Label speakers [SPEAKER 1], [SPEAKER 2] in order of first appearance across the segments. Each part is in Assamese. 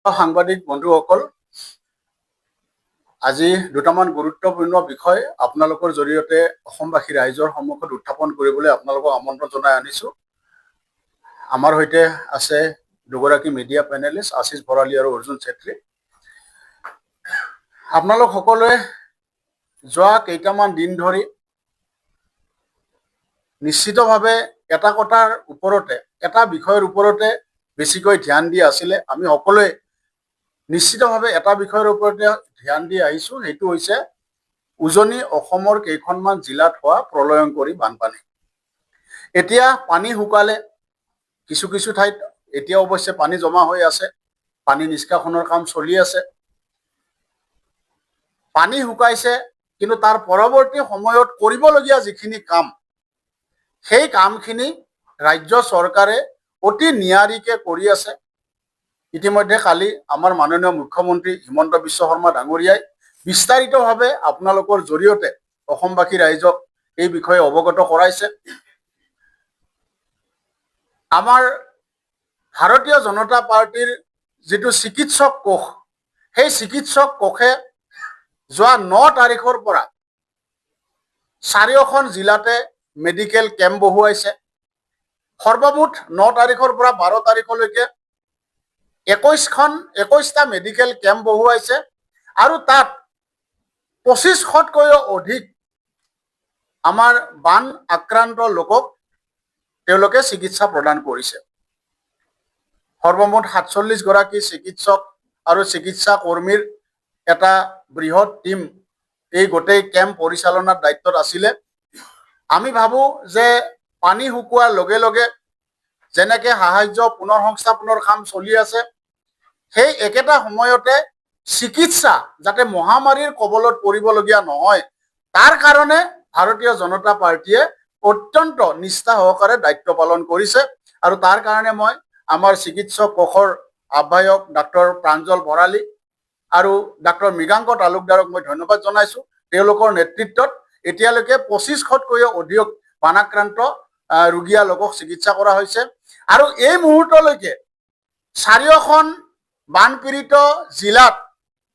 [SPEAKER 1] সাংবাদিক বন্ধুসকল, আজি দুটামান গুৰুত্বপূৰ্ণ বিষয় আপোনালোকৰ জৰিয়তে অসমবাসী ৰাইজৰ সন্মুখত উত্থাপন কৰিবলৈ আপোনালোকক আমন্ত্ৰণ জনাই আনিছো। আমাৰ সৈতে আছে দুগৰাকী মিডিয়া পেনেলিষ্ট আশিষ ভৰালী আৰু অৰ্জুন চেত্ৰী। আপোনালোক সকলোৱে যোৱা কেইটামান দিন ধৰি নিশ্চিতভাৱে এটা কথাৰ ওপৰতে, এটা বিষয়ৰ ওপৰতে বেছিকৈ ধ্যান দি আছিলে। আমি সকলোৱে নিশ্চিতভাৱে এটা বিষয়ৰ ওপৰতে ধ্যান দি আহিছো, সেইটো হৈছে উজনি অসমৰ কেইখনমান জিলাত হোৱা প্ৰলয়ংকৰী বানপানী। এতিয়া পানী শুকালে, কিছু কিছু ঠাইত এতিয়া অৱশ্যে পানী জমা হৈ আছে, পানী নিষ্কাশনৰ কাম চলি আছে। পানী শুকাইছে, কিন্তু তাৰ পৰৱৰ্তী সময়ত কৰিবলগীয়া যিখিনি কাম, সেই কামখিনি ৰাজ্য চৰকাৰে অতি নিয়াৰিকে কৰি আছে। ইতিমধ্যে কালি আমাৰ মাননীয় মুখ্যমন্ত্ৰী হিমন্ত বিশ্ব শৰ্মা ডাঙৰীয়াই বিস্তাৰিতভাৱে আপোনালোকৰ জৰিয়তে অসমবাসী ৰাইজক এই বিষয়ে অৱগত কৰাইছে। আমাৰ ভাৰতীয় জনতা পাৰ্টিৰ যিটো চিকিৎসক কোষ, সেই চিকিৎসক কোষে যোৱা 9 তাৰিখৰ পৰা 4খন জিলাতে মেডিকেল কেম্প বহুৱাইছে। সৰ্বমুঠ 9 তাৰিখৰ পৰা 12 তাৰিখলৈকে 21টা মেডিকেল কেম্প বহুৱাইছে আৰু তাত 2500তকৈও অধিক আমাৰ বান আক্ৰান্ত লোকক তেওঁলোকে চিকিৎসা প্ৰদান কৰিছে। সৰ্বমুঠ 47 গৰাকী চিকিৎসক আৰু চিকিৎসা কৰ্মীৰ এটা বৃহৎ টিম এই গোটেই কেম্প পৰিচালনাৰ দায়িত্বত আছিলে। আমি ভাবো যে পানী শুকোৱাৰ লগে লগে যেনেকে সাহায্য পুনৰ সংস্থাপনৰ কাম চলি আছে, সেই একেটা সময়তে চিকিৎসা যাতে মহামাৰীৰ কবলত পৰিবলগীয়া নহয়, তাৰ কাৰণে ভাৰতীয় জনতা পাৰ্টিয়ে অত্যন্ত নিষ্ঠা সহকাৰে দায়িত্ব পালন কৰিছে। আৰু তাৰ কাৰণে মই আমাৰ চিকিৎসক কোষৰ আহ্বায়ক ডাক্তৰ প্ৰাঞ্জল ভৰালী আৰু ডাক্তৰ মৃগাংক তালুকদাৰক মই ধন্যবাদ জনাইছো। তেওঁলোকৰ নেতৃত্বত এতিয়ালৈকে 2500তকৈও অধিক বানাক্ৰান্ত ৰোগীয়া লোকক চিকিৎসা কৰা হৈছে। আৰু এই মুহূৰ্তলৈকে 4খন বানপীড়িত জিলাত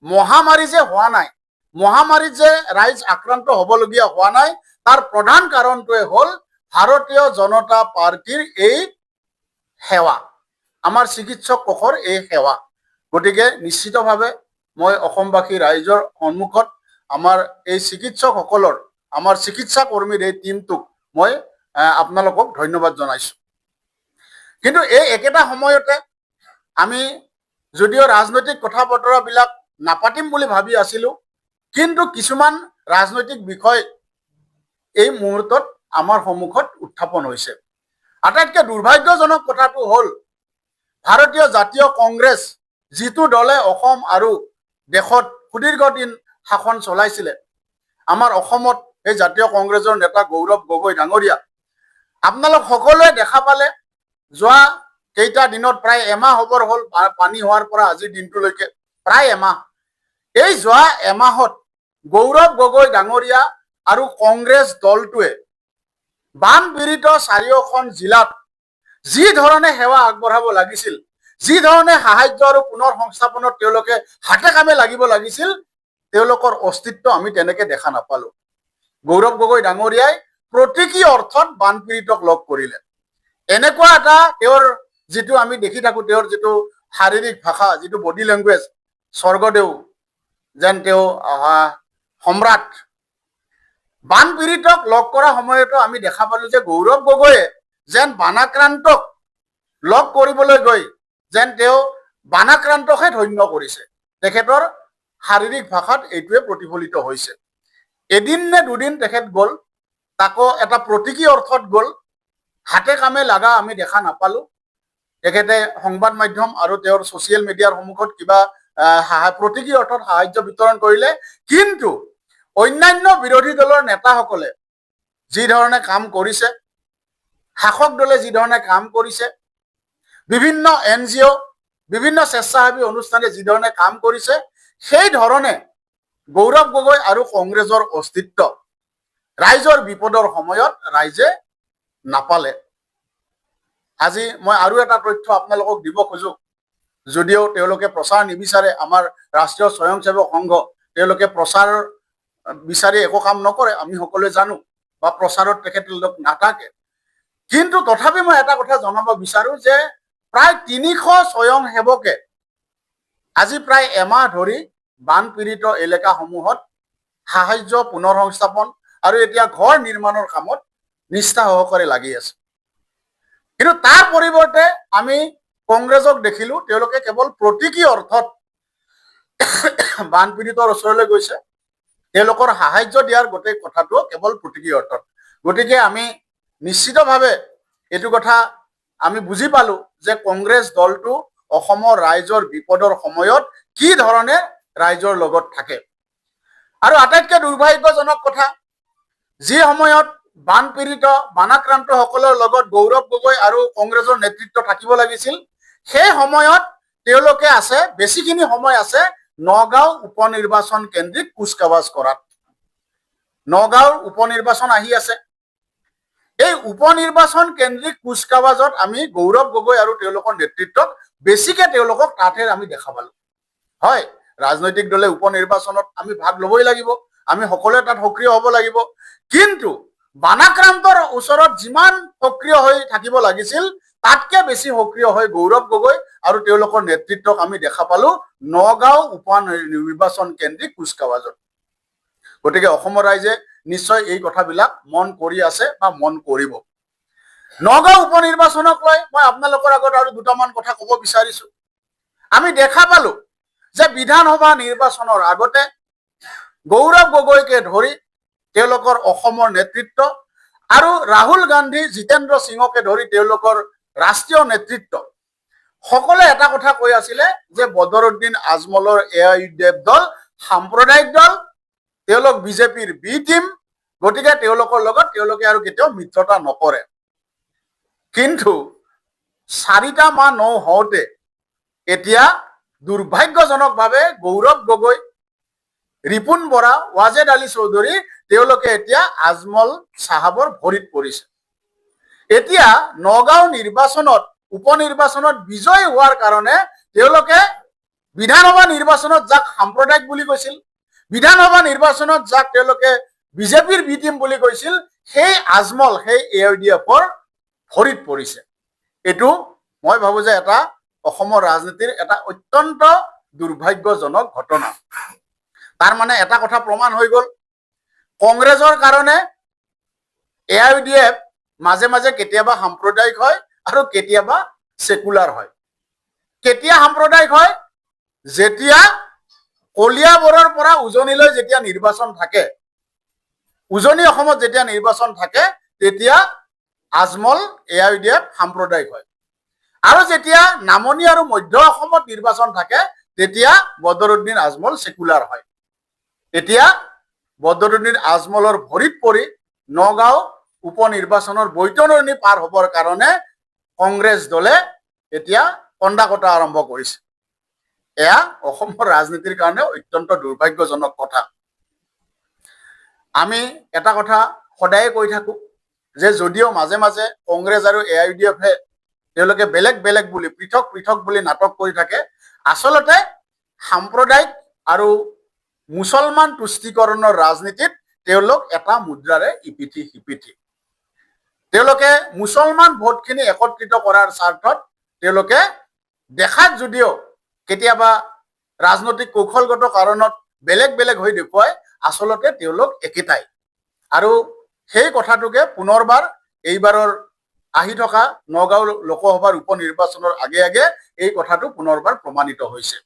[SPEAKER 1] মহামাৰী যে হোৱা নাই, মহামাৰীত যে ৰাইজ আক্ৰান্ত হ'বলগীয়া হোৱা নাই, তাৰ প্ৰধান কাৰণটোৱে হ'ল ভাৰতীয় জনতা পাৰ্টিৰ এই সেৱা, আমাৰ চিকিৎসক কোষৰ এই সেৱা। গতিকে নিশ্চিতভাৱে মই অসমবাসী ৰাইজৰ সন্মুখত আমাৰ এই চিকিৎসকসকলৰ, আমাৰ চিকিৎসা কৰ্মীৰ এই টিমটোক মই আপোনালোকক ধন্যবাদ জনাইছো। কিন্তু এই একেটা সময়তে আমি যদিও ৰাজনৈতিক কথা বতৰাবিলাক নাপাতিম বুলি ভাবি আছিলো, কিন্তু কিছুমান ৰাজনৈতিক বিষয় এই মুহূৰ্তত আমাৰ সন্মুখত উত্থাপন হৈছে। আটাইতকৈ দুৰ্ভাগ্যজনক কথাটো হ'ল ভাৰতীয় জাতীয় কংগ্ৰেছ, যিটো দলে অসম আৰু দেশত সুদীৰ্ঘ দিন শাসন চলাইছিলে, আমাৰ অসমত এই জাতীয় কংগ্ৰেছৰ নেতা গৌৰৱ গগৈ ডাঙৰীয়া, আপোনালোক সকলোৱে দেখা পালে যোৱা কেইটা দিনত প্ৰায় এমাহ হ'বৰ হ'ল পানী হোৱাৰ পৰা আজিৰ দিনটোলৈকে প্ৰায় এমাহ। এই যোৱা এমাহত গৌৰৱ গগৈ ডাঙৰীয়া আৰু কংগ্ৰেছ দলটোৱে বানপীড়িত 4খন জিলাত যি ধৰণে সেৱা আগবঢ়াব লাগিছিল, যি ধৰণে সাহায্য আৰু পুনৰ সংস্থাপনত তেওঁলোকে হাতে কামে লাগিব লাগিছিল, তেওঁলোকৰ অস্তিত্ব আমি তেনেকে দেখা নাপালো। গৌৰৱ গগৈ ডাঙৰীয়াই প্ৰতীকী অৰ্থত বানপীড়িতক লগ কৰিলে। এনেকুৱা এটা তেওঁৰ যিটো আমি দেখি থাকো, তেওঁৰ যিটো শাৰীৰিক ভাষা, যিটো বডি লেংগুৱেজ, স্বৰ্গদেউ যেন তেওঁ সম্ৰাট। বানপীড়িতক লগ কৰা সময়তো আমি দেখা পালো যে গৌৰৱ গগৈয়ে যেন বানাক্ৰান্তক লগ কৰিবলৈ গৈ যেন তেওঁ বানাক্ৰান্তকহে ধন্য কৰিছে। তেখেতৰ শাৰীৰিক ভাষাত এইটোৱে প্ৰতিফলিত হৈছে। এদিন নে দুদিন তেখেত গ'ল, তাকো এটা প্ৰতীকী অৰ্থত গ'ল, হাতে কামে লাগা আমি দেখা নাপালো। তেখেতে সংবাদ মাধ্যম আৰু তেওঁৰ ছচিয়েল মিডিয়াৰ সন্মুখত কিবা প্ৰতীকী অৰ্থত সাহায্য বিতৰণ কৰিলে, কিন্তু অন্যান্য বিৰোধী দলৰ নেতাসকলে যি ধৰণে কাম কৰিছে, শাসক দলে যি ধৰণে কাম কৰিছে, বিভিন্ন NGO, বিভিন্ন স্বেচ্ছাসেৱী অনুষ্ঠানে যি ধৰণে কাম কৰিছে, সেই ধৰণে গৌৰৱ গগৈ আৰু কংগ্ৰেছৰ অস্তিত্ব ৰাইজৰ বিপদৰ সময়ত ৰাইজে নাপালে। আজি মই আৰু এটা তথ্য আপোনালোকক দিব খোজো। যদিও তেওঁলোকে প্ৰচাৰ নিবিচাৰে, আমাৰ ৰাষ্ট্ৰীয় স্বয়ংসেৱক সংঘ তেওঁলোকে প্ৰচাৰ বিচাৰি একো কাম নকৰে, আমি সকলোৱে জানো, বা প্ৰচাৰত তেখেতলোক নাথাকে। কিন্তু তথাপি মই এটা কথা জনাব বিচাৰো যে প্ৰায় ৩০০ স্বয়ংসেৱকে আজি প্ৰায় এমাহ ধৰি বানপীড়িত এলেকাসমূহত সাহায্য, পুনৰ সংস্থাপন আৰু এতিয়া ঘৰ নিৰ্মাণৰ কামত নিষ্ঠা সহকাৰে লাগি আছে। কিন্তু তাৰ পৰিৱৰ্তে আমি কংগ্ৰেছক দেখিলো, তেওঁলোকে কেৱল প্ৰতীকী অৰ্থত বানপীড়িতৰ ওচৰলৈ গৈছে, তেওঁলোকৰ সাহায্য দিয়াৰ গোটেই কথাটো কেৱল প্ৰতীকী অৰ্থত। গতিকে আমি নিশ্চিতভাৱে এইটো কথা আমি বুজি পালো যে কংগ্ৰেছ দলটো অসমৰ ৰাইজৰ বিপদৰ সময়ত কি ধৰণে ৰাইজৰ লগত থাকে। আৰু আটাইতকৈ দুৰ্ভাগ্যজনক কথা, যি সময়ত বানপীড়িত বানাক্ৰান্ত সকলৰ লগত গৌৰৱ গগৈ আৰু কংগ্ৰেছৰ নেতৃত্ব থাকিব লাগিছিল, সেই সময়ত তেওঁলোকে আছে, বেছিখিনি সময় আছে নগাঁও উপনিৰ্বাচন কেন্দ্ৰিক কুচকাৱাজ কৰাত। নগাঁওৰ উপনিৰ্বাচন আহি আছে, এই উপনিৰ্বাচন কেন্দ্ৰিক কুচকাৱাজত আমি গৌৰৱ গগৈ আৰু তেওঁলোকৰ নেতৃত্বত বেছিকে তেওঁলোকক তাতহে আমি দেখা পালো। হয়, ৰাজনৈতিক দলে উপনিৰ্বাচনত আমি ভাগ ল'বই লাগিব, আমি সকলোৱে তাত সক্ৰিয় হ'ব লাগিব, কিন্তু বানাক্ৰান্তৰ ওচৰত যিমান সক্ৰিয় হৈ থাকিব লাগিছিল তাতকে বেছি সক্ৰিয় হৈ গৌৰৱ গগৈ আৰু তেওঁলোকৰ নেতৃত্বক আমি দেখা পালো নগাঁও উপনিৰ্বাচন কেন্দ্ৰিক কুচকাৱাজত। গতিকে অসমৰ ৰাইজে নিশ্চয় এই কথাবিলাক মন কৰি আছে বা মন কৰিব। নগাঁও উপনিৰ্বাচনক লৈ মই আপোনালোকৰ আগত আৰু দুটামান কথা ক'ব বিচাৰিছো। আমি দেখা পালো যে বিধানসভা নিৰ্বাচনৰ আগতে গৌৰৱ গগৈকে ধৰি তেওঁলোকৰ অসমৰ নেতৃত্ব আৰু ৰাহুল গান্ধী, জিতেন্দ্ৰ সিঙকে ধৰি তেওঁলোকৰ ৰাষ্ট্ৰীয় নেতৃত্ব সকলোৱে এটা কথা কৈ আছিলে যে বদৰুদ্দিন আজমলৰ AIUDF দল সাম্প্ৰদায়িক দল, তেওঁলোক বিজেপিৰ বি টিম, গতিকে তেওঁলোকৰ লগত তেওঁলোকে আৰু কেতিয়াও মিত্ৰতা নকৰে। কিন্তু 4টা মাহ নহওঁতে এতিয়া দুৰ্ভাগ্যজনকভাৱে গৌৰৱ গগৈ, ৰিপুন বৰা, ৱাজেদ আলী চৌধুৰী তেওঁলোকে এতিয়া আজমল চাহাবৰ ভৰিত পৰিছে। এতিয়া নগাঁও নিৰ্বাচনত, উপনিৰ্বাচনত বিজয় হোৱাৰ কাৰণে তেওঁলোকে বিধানসভা নিৰ্বাচনত যাক সাম্প্ৰদায়িক বুলি কৈছিল, বিধানসভা নিৰ্বাচনত যাক তেওঁলোকে বিজেপিৰ বি টিম বুলি কৈছিল, সেই আজমল, সেই AIUDFৰ ভৰিত পৰিছে। এইটো মই ভাবো যে এটা অসমৰ ৰাজনীতিৰ এটা অত্যন্ত দুৰ্ভাগ্যজনক ঘটনা। তাৰ মানে এটা কথা প্ৰমাণ হৈ গ'ল, কংগ্ৰেছৰ কাৰণে AIUDF মাজে মাজে কেতিয়াবা সাম্প্ৰদায়িক হয় আৰু কেতিয়াবা সেকুলাৰ হয়। কেতিয়া সাম্প্ৰদায়িক হয়? যেতিয়া কলিয়াবৰৰ পৰা উজনিলৈ যেতিয়া নিৰ্বাচন থাকে, উজনি অসমত যেতিয়া নিৰ্বাচন থাকে, তেতিয়া আজমল AIUDF সাম্প্ৰদায়িক হয়। আৰু যেতিয়া নামনি আৰু মধ্য অসমত নিৰ্বাচন থাকে, তেতিয়া বদৰুদ্দিন আজমল সেকুলাৰ হয়। এতিয়া বদৰুদ্দিন আজমলৰ ভৰিত পৰি নগাঁও উপনিৰ্বাচনৰ বৈতৰণি পাৰ হ'বৰ কাৰণে কংগ্ৰেছ দলে এতিয়া কন্দা কটা আৰম্ভ কৰিছে। এয়া অসমৰ ৰাজনীতিৰ কাৰণে অত্যন্ত দুৰ্ভাগ্যজনক কথা। আমি এটা কথা সদায় কৈ থাকো যে যদিও মাজে মাজে কংগ্ৰেছ আৰু AIUDFে তেওঁলোকে বেলেগ বেলেগ বুলি, পৃথক পৃথক বুলি নাটক কৰি থাকে, আচলতে সাম্প্ৰদায়িক আৰু মুছলমান তুষ্টিকৰণৰ ৰাজনীতিত তেওঁলোক এটা মুদ্ৰাৰে ইপিঠি সিপিঠি। তেওঁলোকে মুছলমান ভোটখিনি একত্ৰিত কৰাৰ স্বাৰ্থত তেওঁলোকে দেখাত যদিও কেতিয়াবা ৰাজনৈতিক কৌশলগত কাৰণত বেলেগ বেলেগ হৈ দেখুৱায়, আচলতে তেওঁলোক একেটাই। আৰু সেই কথাটোকে পুনৰবাৰ এইবাৰৰ আহি থকা নগাঁও লোকসভাৰ উপনিৰ্বাচনৰ আগে আগে এই কথাটো পুনৰবাৰ প্ৰমাণিত হৈছে।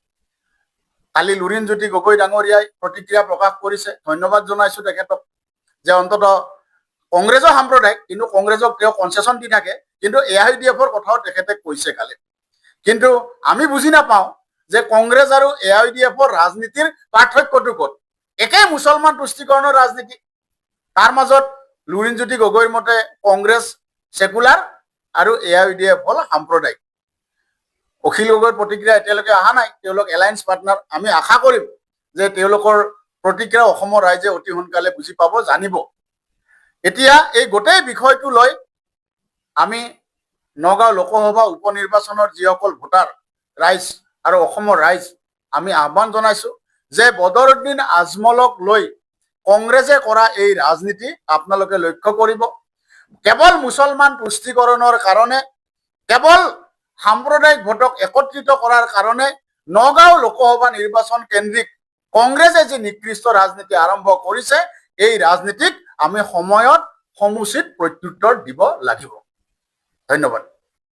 [SPEAKER 1] কালি লুৰিণজ্যোতি গগৈ ডাঙৰীয়াই প্ৰতিক্ৰিয়া প্ৰকাশ কৰিছে, ধন্যবাদ জনাইছো তেখেতক, যে অন্তত কংগ্ৰেছৰ সাম্প্ৰদায়িক, কিন্তু কংগ্ৰেছক তেওঁ কনচেশ্যন দি থাকে, কিন্তু AIUDFৰ কথাও তেখেতে কৈছে কালি। কিন্তু আমি বুজি নাপাওঁ যে কংগ্ৰেছ আৰু AIUDFৰ ৰাজনীতিৰ পাৰ্থক্যটো ক'ত? একে মুছলমান তুষ্টিকৰণৰ ৰাজনীতি, তাৰ মাজত লুৰিণজ্যোতি গগৈৰ মতে কংগ্ৰেছ সেকুলাৰ আৰু AIUDF হ'ল সাম্প্ৰদায়িক। অখিল গগৈৰ প্ৰতিক্ৰিয়া এতিয়ালৈকে অহা নাই, তেওঁলোক এলায়েন্স পাৰ্টনাৰ। আমি আশা কৰিম যে তেওঁলোকৰ প্ৰতিক্ৰিয়া অসমৰ ৰাইজে অতি সোনকালে বুজি পাব, জানিব। এতিয়া এই গোটেই বিষয়টো লৈ আমি নগাঁও লোকসভা উপনিৰ্বাচনৰ যিসকল ভোটাৰ ৰাইজ আৰু অসমৰ ৰাইজ আমি আহ্বান জনাইছো যে বদৰুদ্দিন আজমলক লৈ কংগ্ৰেছে কৰা এই ৰাজনীতি আপোনালোকে লক্ষ্য কৰিব। কেৱল মুছলমান পুষ্টিকৰণৰ কাৰণে, কেৱল সাম্প্ৰদায়িক ভোটক একত্ৰিত কৰাৰ কাৰণে নগাঁও লোকসভা নিৰ্বাচন কেন্দ্ৰিক কংগ্ৰেছে যি নিকৃষ্ট ৰাজনীতি আৰম্ভ কৰিছে, এই ৰাজনীতিক আমি সময়ত সমুচিত প্ৰত্যুত্তৰ দিব লাগিব। ধন্যবাদ।